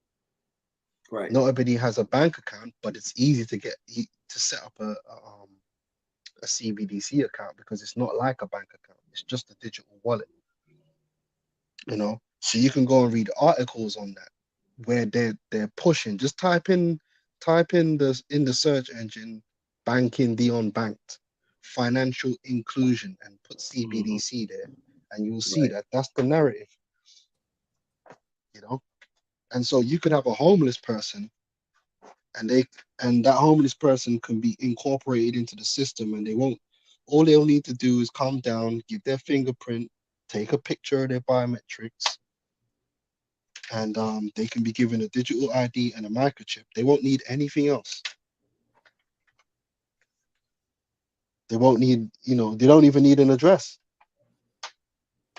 Right. Not everybody has a bank account, but it's easy to set up a CBDC account because it's not like a bank account. It's just a digital wallet. So you can go and read articles on that where they're pushing. Just type in the search engine, banking the unbanked, financial inclusion, and put CBDC there, and you'll see that that's the narrative. And so you could have a homeless person, and that homeless person can be incorporated into the system, and all they'll need to do is come down, give their fingerprint, take a picture of their biometrics, and they can be given a digital ID and a microchip. They won't need anything else. They won't need, you know, they don't even need an address.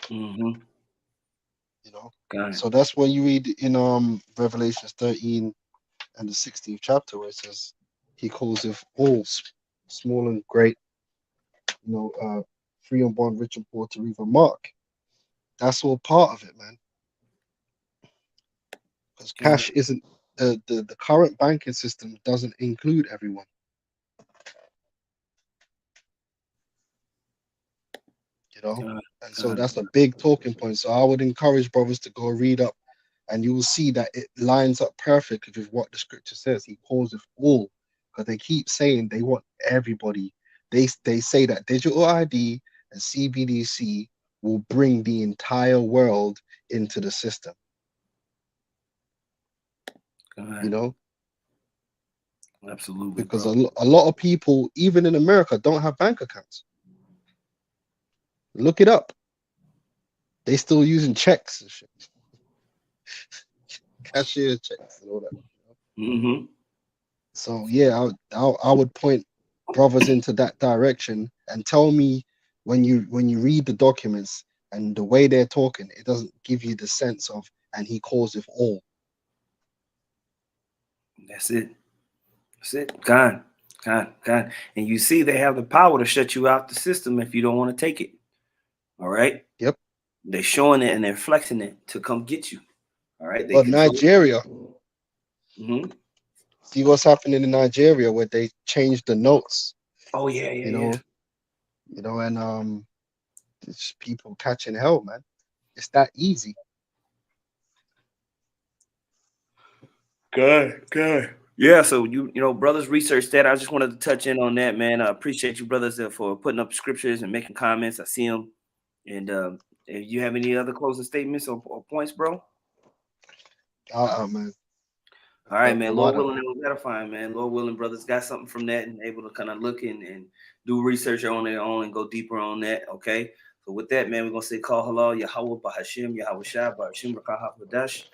Mm-hmm. You know, Got it. so that's when you read in Revelations 13 and the 16th chapter, where it says he calls it all, small and great, you know, free and bond, rich and poor, to leave a mark. That's all part of it, man. Because Got cash isn't the current banking system doesn't include everyone. You know, got it. and so Got that's it. a big talking point. So I would encourage brothers to go read up, and you will see that it lines up perfectly with what the scripture says. He calls it all, because they keep saying they want everybody. They say that digital ID and CBDC will bring the entire world into the system. Got You it. know, Absolutely, because bro. a lot of people, even in America, don't have bank accounts. Look it up. They still using checks and shit, cashier checks and all that. Mm-hmm. So yeah, I would point brothers into that direction, and tell me when you read the documents and the way they're talking, it doesn't give you the sense of, and he calls it all. That's it. That's it. Gone. Gone. Gone. And you see, they have the power to shut you out the system if you don't want to take it. All right. Yep. They're showing it and they're flexing it to come get you. All right. They But control. Nigeria, Mm-hmm. see what's happening in Nigeria, where they changed the notes, Oh yeah, yeah, you yeah. know, and it's people catching hell, man. It's that easy. Good, good. Yeah, so you know, brothers research that. I just wanted to touch in on that, man. I appreciate you, brothers, for putting up scriptures and making comments. I see them. And if you have any other closing statements or points, bro? Man. All right, Help man. your Lord mother. willing, it was edifying, man. Lord willing, brothers got something from that and able to kind of look and do research on their own and go deeper on that. Okay. So with that, man, we're gonna say call halal Yahweh Bahashim, Yahweh Shai, Bahashim Rakah Hadash.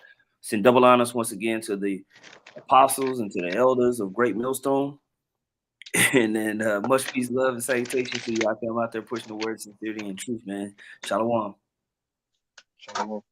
Send double honors once again to the apostles and to the elders of Great Millstone. And then much peace, love, and salutations to you out there pushing the word, sincerity, and truth, man. Shalom. Shalom.